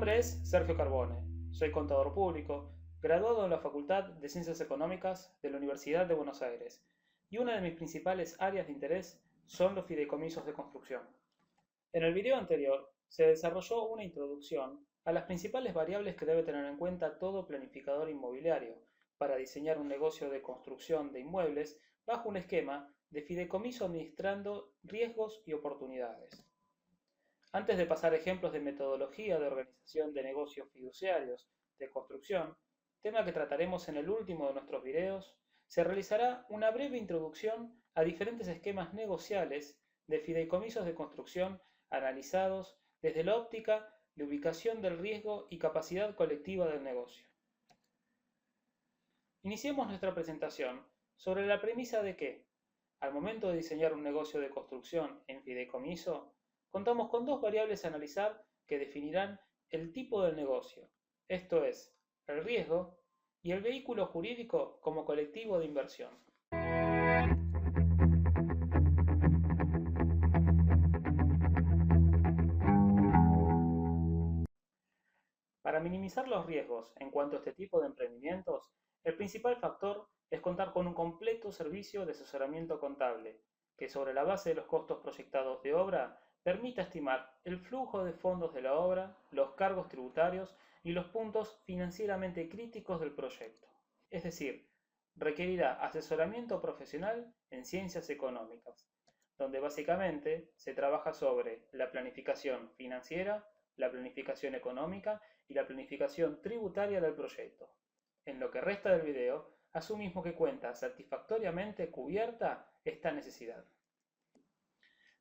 nombre es Sergio Carbone, soy contador público, graduado de la Facultad de Ciencias Económicas de la Universidad de Buenos Aires, y una de mis principales áreas de interés son los fideicomisos de construcción. En el video anterior se desarrolló una introducción a las principales variables que debe tener en cuenta todo planificador inmobiliario para diseñar un negocio de construcción de inmuebles bajo un esquema de fideicomiso administrando riesgos y oportunidades. Antes de pasar a ejemplos de metodología de organización de negocios fiduciarios de construcción, tema que trataremos en el último de nuestros videos, se realizará una breve introducción a diferentes esquemas negociales de fideicomisos de construcción analizados desde la óptica de ubicación del riesgo y capacidad colectiva del negocio. Iniciemos nuestra presentación sobre la premisa de que, al momento de diseñar un negocio de construcción en fideicomiso, contamos con dos variables a analizar que definirán el tipo del negocio, esto es, el riesgo y el vehículo jurídico como colectivo de inversión. Para minimizar los riesgos en cuanto a este tipo de emprendimientos, el principal factor es contar con un completo servicio de asesoramiento contable, que sobre la base de los costos proyectados de obra permita estimar el flujo de fondos de la obra, los cargos tributarios y los puntos financieramente críticos del proyecto. Es decir, requerirá asesoramiento profesional en ciencias económicas, donde básicamente se trabaja sobre la planificación financiera, la planificación económica y la planificación tributaria del proyecto. En lo que resta del video, asumimos que cuenta satisfactoriamente cubierta esta necesidad.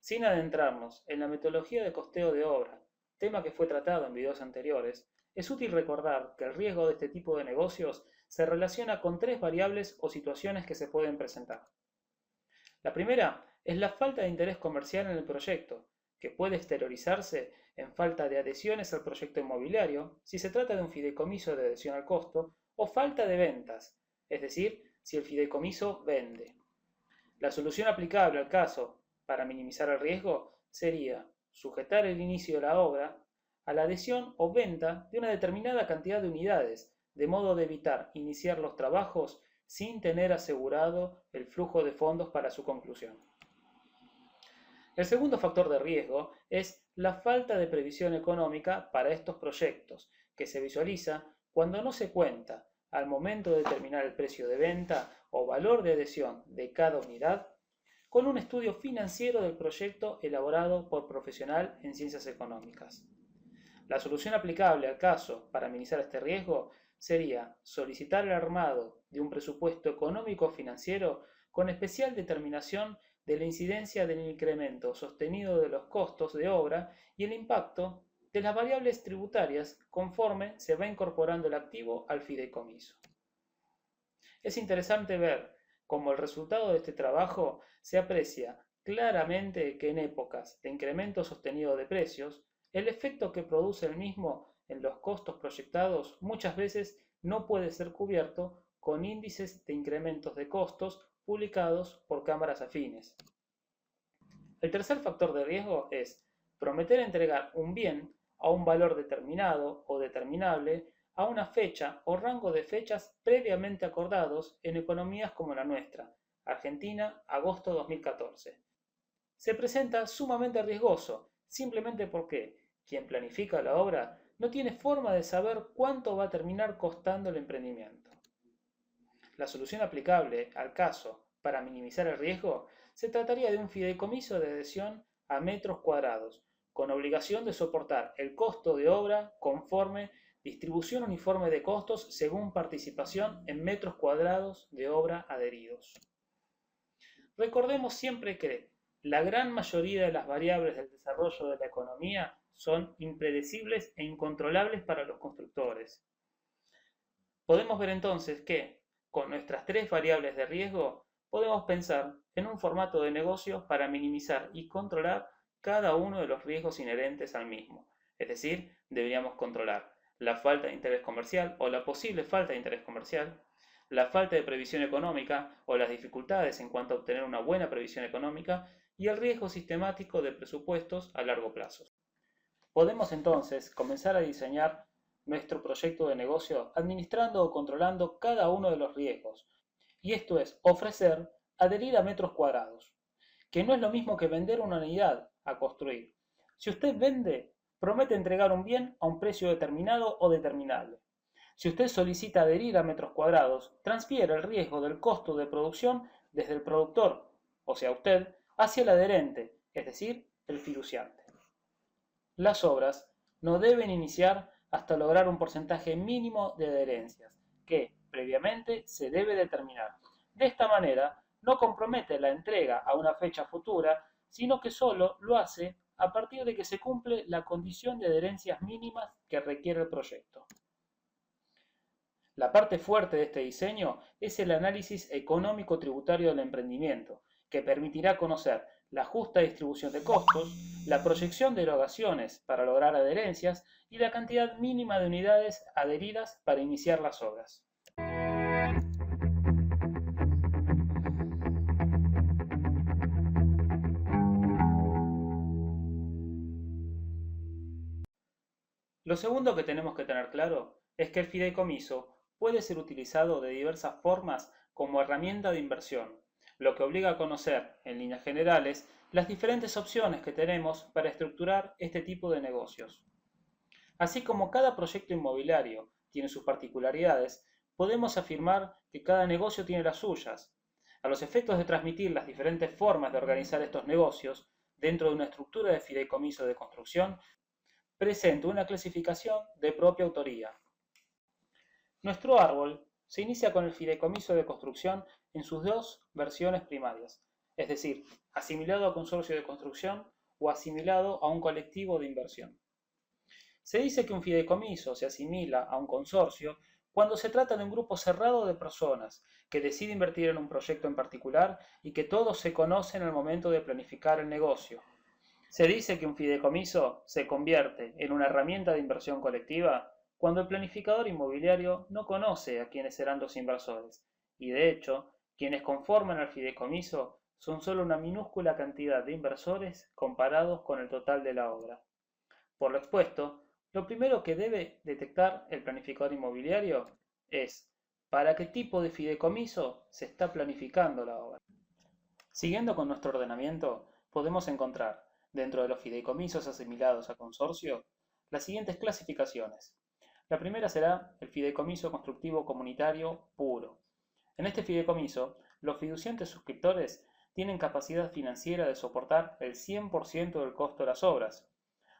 Sin adentrarnos en la metodología de costeo de obra, tema que fue tratado en videos anteriores, es útil recordar que el riesgo de este tipo de negocios se relaciona con tres variables o situaciones que se pueden presentar. La primera es la falta de interés comercial en el proyecto, que puede exteriorizarse en falta de adhesiones al proyecto inmobiliario si se trata de un fideicomiso de adhesión al costo, o falta de ventas, es decir, si el fideicomiso vende. La solución aplicable al caso para minimizar el riesgo sería sujetar el inicio de la obra a la adhesión o venta de una determinada cantidad de unidades, de modo de evitar iniciar los trabajos sin tener asegurado el flujo de fondos para su conclusión. El segundo factor de riesgo es la falta de previsión económica para estos proyectos, que se visualiza cuando no se cuenta, al momento de determinar el precio de venta o valor de adhesión de cada unidad, con un estudio financiero del proyecto elaborado por profesional en ciencias económicas. La solución aplicable al caso para minimizar este riesgo sería solicitar el armado de un presupuesto económico financiero con especial determinación de la incidencia del incremento sostenido de los costos de obra y el impacto de las variables tributarias conforme se va incorporando el activo al fideicomiso. Es interesante ver cómo el resultado de este trabajo se aprecia claramente que en épocas de incremento sostenido de precios, el efecto que produce el mismo en los costos proyectados muchas veces no puede ser cubierto con índices de incrementos de costos publicados por cámaras afines. El tercer factor de riesgo es prometer entregar un bien a un valor determinado o determinable a una fecha o rango de fechas previamente acordados en economías como la nuestra, Argentina, agosto 2014. Se presenta sumamente riesgoso, simplemente porque quien planifica la obra no tiene forma de saber cuánto va a terminar costando el emprendimiento. La solución aplicable al caso para minimizar el riesgo se trataría de un fideicomiso de adhesión a metros cuadrados, con obligación de soportar el costo de obra conforme distribución uniforme de costos según participación en metros cuadrados de obra adheridos. Recordemos siempre que la gran mayoría de las variables del desarrollo de la economía son impredecibles e incontrolables para los constructores. Podemos ver entonces que, con nuestras tres variables de riesgo, podemos pensar en un formato de negocio para minimizar y controlar cada uno de los riesgos inherentes al mismo. Es decir, deberíamos controlar la falta de interés comercial o la posible falta de interés comercial, la falta de previsión económica o las dificultades en cuanto a obtener una buena previsión económica y el riesgo sistemático de presupuestos a largo plazo. Podemos entonces comenzar a diseñar nuestro proyecto de negocio administrando o controlando cada uno de los riesgos. Y esto es ofrecer adherir a metros cuadrados, que no es lo mismo que vender una unidad a construir. Si usted vende, promete entregar un bien a un precio determinado o determinable. Si usted solicita adherir a metros cuadrados, transfiere el riesgo del costo de producción desde el productor, o sea usted, hacia el adherente, es decir, el fiduciante. Las obras no deben iniciar hasta lograr un porcentaje mínimo de adherencias, que previamente se debe determinar. De esta manera, no compromete la entrega a una fecha futura, sino que solo lo hace a partir de que se cumple la condición de adherencias mínimas que requiere el proyecto. La parte fuerte de este diseño es el análisis económico-tributario del emprendimiento, que permitirá conocer la justa distribución de costos, la proyección de erogaciones para lograr adherencias y la cantidad mínima de unidades adheridas para iniciar las obras. Lo segundo que tenemos que tener claro es que el fideicomiso puede ser utilizado de diversas formas como herramienta de inversión, lo que obliga a conocer, en líneas generales, las diferentes opciones que tenemos para estructurar este tipo de negocios. Así como cada proyecto inmobiliario tiene sus particularidades, podemos afirmar que cada negocio tiene las suyas. A los efectos de transmitir las diferentes formas de organizar estos negocios dentro de una estructura de fideicomiso de construcción, presenta una clasificación de propia autoría. Nuestro árbol se inicia con el fideicomiso de construcción en sus dos versiones primarias, es decir, asimilado a consorcio de construcción o asimilado a un colectivo de inversión. Se dice que un fideicomiso se asimila a un consorcio cuando se trata de un grupo cerrado de personas que decide invertir en un proyecto en particular y que todos se conocen al momento de planificar el negocio. Se dice que un fideicomiso se convierte en una herramienta de inversión colectiva cuando el planificador inmobiliario no conoce a quiénes serán los inversores, y de hecho, quienes conforman el fideicomiso son solo una minúscula cantidad de inversores comparados con el total de la obra. Por lo expuesto, lo primero que debe detectar el planificador inmobiliario es para qué tipo de fideicomiso se está planificando la obra. Siguiendo con nuestro ordenamiento, podemos encontrar, dentro de los fideicomisos asimilados a consorcio, las siguientes clasificaciones. La primera será el fideicomiso constructivo comunitario puro. En este fideicomiso, los fiduciantes suscriptores tienen capacidad financiera de soportar el 100% del costo de las obras.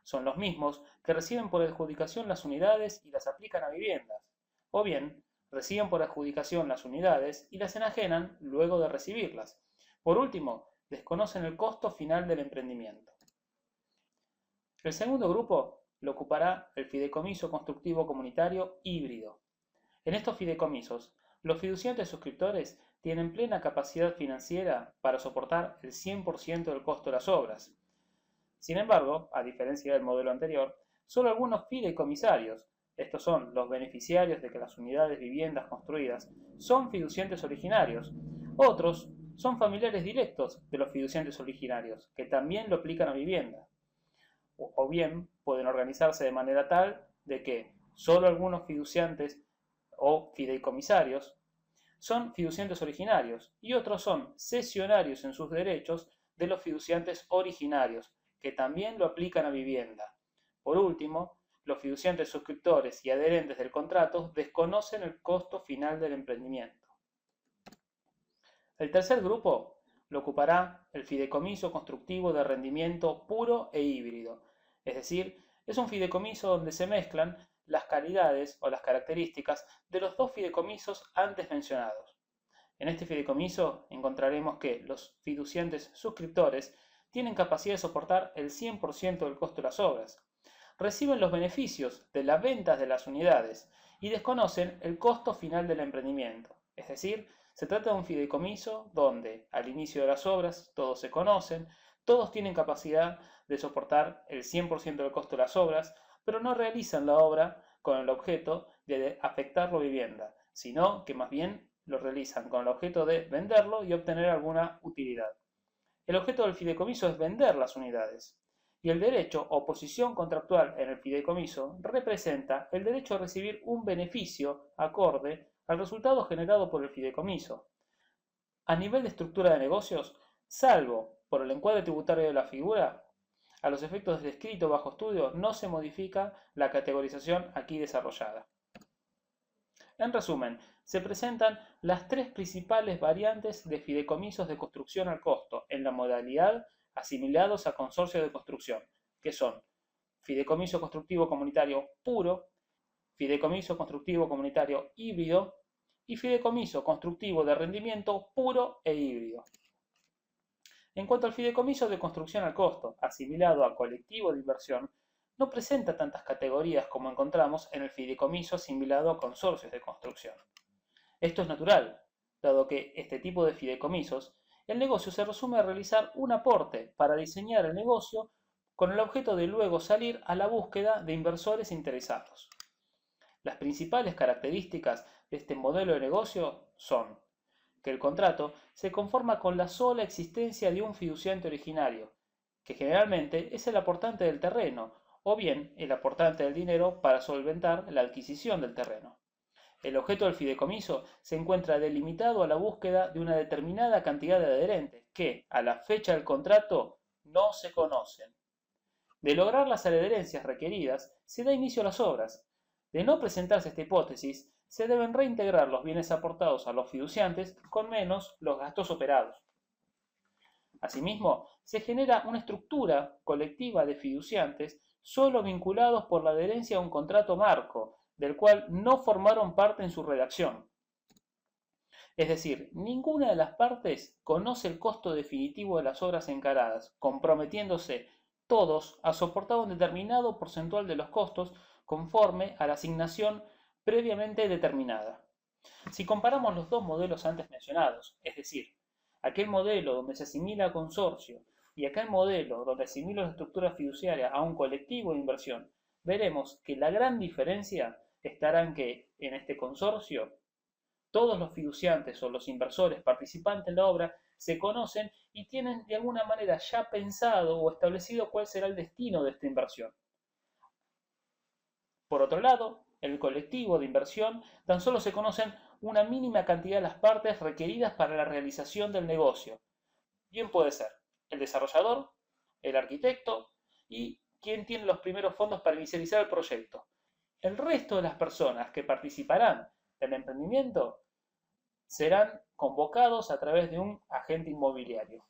Son los mismos que reciben por adjudicación las unidades y las aplican a viviendas, o bien reciben por adjudicación las unidades y las enajenan luego de recibirlas. Por último, desconocen el costo final del emprendimiento. El segundo grupo lo ocupará el fideicomiso constructivo comunitario híbrido. En estos fideicomisos, los fiduciantes suscriptores tienen plena capacidad financiera para soportar el 100% del costo de las obras. Sin embargo, a diferencia del modelo anterior, solo algunos fideicomisarios, estos son los beneficiarios de que las unidades viviendas construidas, son fiduciantes originarios. Otros son familiares directos de los fiduciantes originarios, que también lo aplican a vivienda. O bien pueden organizarse de manera tal de que solo algunos fiduciantes o fideicomisarios son fiduciantes originarios y otros son cesionarios en sus derechos de los fiduciantes originarios, que también lo aplican a vivienda. Por último, los fiduciantes suscriptores y adherentes del contrato desconocen el costo final del emprendimiento. El tercer grupo lo ocupará el fideicomiso constructivo de rendimiento puro e híbrido, es decir, es un fideicomiso donde se mezclan las calidades o las características de los dos fideicomisos antes mencionados. En este fideicomiso encontraremos que los fiduciantes suscriptores tienen capacidad de soportar el 100% del costo de las obras, reciben los beneficios de las ventas de las unidades y desconocen el costo final del emprendimiento, es decir, se trata de un fideicomiso donde, al inicio de las obras, todos se conocen, todos tienen capacidad de soportar el 100% del costo de las obras, pero no realizan la obra con el objeto de afectar la vivienda, sino que más bien lo realizan con el objeto de venderlo y obtener alguna utilidad. El objeto del fideicomiso es vender las unidades, Y el derecho o posición contractual en el fideicomiso representa el derecho a recibir un beneficio acorde al resultado generado por el fideicomiso. A nivel de estructura de negocios, salvo por el encuadre tributario de la figura, a los efectos del descrito bajo estudio no se modifica la categorización aquí desarrollada. En resumen, se presentan las tres principales variantes de fideicomisos de construcción al costo en la modalidad asimilados a consorcio de construcción, que son fideicomiso constructivo comunitario puro, fideicomiso constructivo comunitario híbrido y fideicomiso constructivo de rendimiento puro e híbrido. En cuanto al fideicomiso de construcción al costo, asimilado a colectivo de inversión, no presenta tantas categorías como encontramos en el fideicomiso asimilado a consorcios de construcción. Esto es natural, dado que este tipo de fideicomisos, el negocio se resume a realizar un aporte para diseñar el negocio con el objeto de luego salir a la búsqueda de inversores interesados. Las principales características de este modelo de negocio son que el contrato se conforma con la sola existencia de un fiduciante originario, que generalmente es el aportante del terreno, o bien el aportante del dinero para solventar la adquisición del terreno. El objeto del fideicomiso se encuentra delimitado a la búsqueda de una determinada cantidad de adherentes que, a la fecha del contrato, no se conocen. De lograr las adherencias requeridas, se da inicio a las obras. De no presentarse esta hipótesis, se deben reintegrar los bienes aportados a los fiduciantes con menos los gastos operados. Asimismo, se genera una estructura colectiva de fiduciantes solo vinculados por la adherencia a un contrato marco, del cual no formaron parte en su redacción. Es decir, ninguna de las partes conoce el costo definitivo de las obras encaradas, comprometiéndose todos a soportar un determinado porcentual de los costos conforme a la asignación previamente determinada. Si comparamos los dos modelos antes mencionados, es decir, aquel modelo donde se asimila a consorcio y aquel modelo donde asimila la estructura fiduciaria a un colectivo de inversión, veremos que la gran diferencia estará en que en este consorcio todos los fiduciantes o los inversores participantes en la obra se conocen y tienen de alguna manera ya pensado o establecido cuál será el destino de esta inversión. Por otro lado, en el colectivo de inversión tan solo se conocen una mínima cantidad de las partes requeridas para la realización del negocio. Bien puede ser el desarrollador, el arquitecto y quien tiene los primeros fondos para inicializar el proyecto. El resto de las personas que participarán del emprendimiento serán convocados a través de un agente inmobiliario.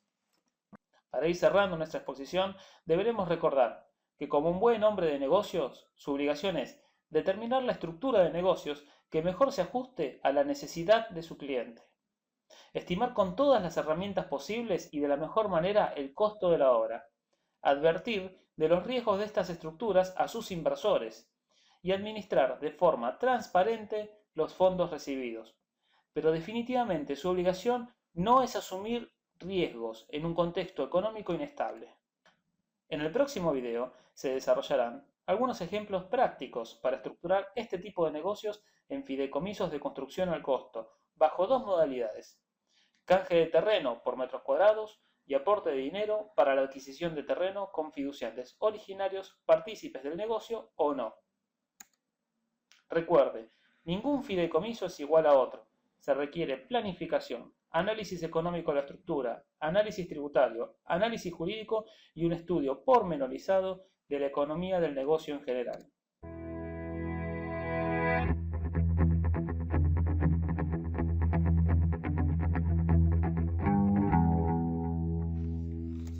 Para ir cerrando nuestra exposición, deberemos recordar que como un buen hombre de negocios, su obligación es determinar la estructura de negocios que mejor se ajuste a la necesidad de su cliente. Estimar con todas las herramientas posibles y de la mejor manera el costo de la obra. Advertir de los riesgos de estas estructuras a sus inversores y administrar de forma transparente los fondos recibidos. Pero definitivamente su obligación no es asumir riesgos en un contexto económico inestable. En el próximo video se desarrollarán algunos ejemplos prácticos para estructurar este tipo de negocios en fideicomisos de construcción al costo, bajo dos modalidades: canje de terreno por metros cuadrados y aporte de dinero para la adquisición de terreno con fiduciantes originarios, partícipes del negocio o no. Recuerde, ningún fideicomiso es igual a otro. Se requiere planificación, análisis económico de la estructura, análisis tributario, análisis jurídico y un estudio pormenorizado de la economía del negocio en general.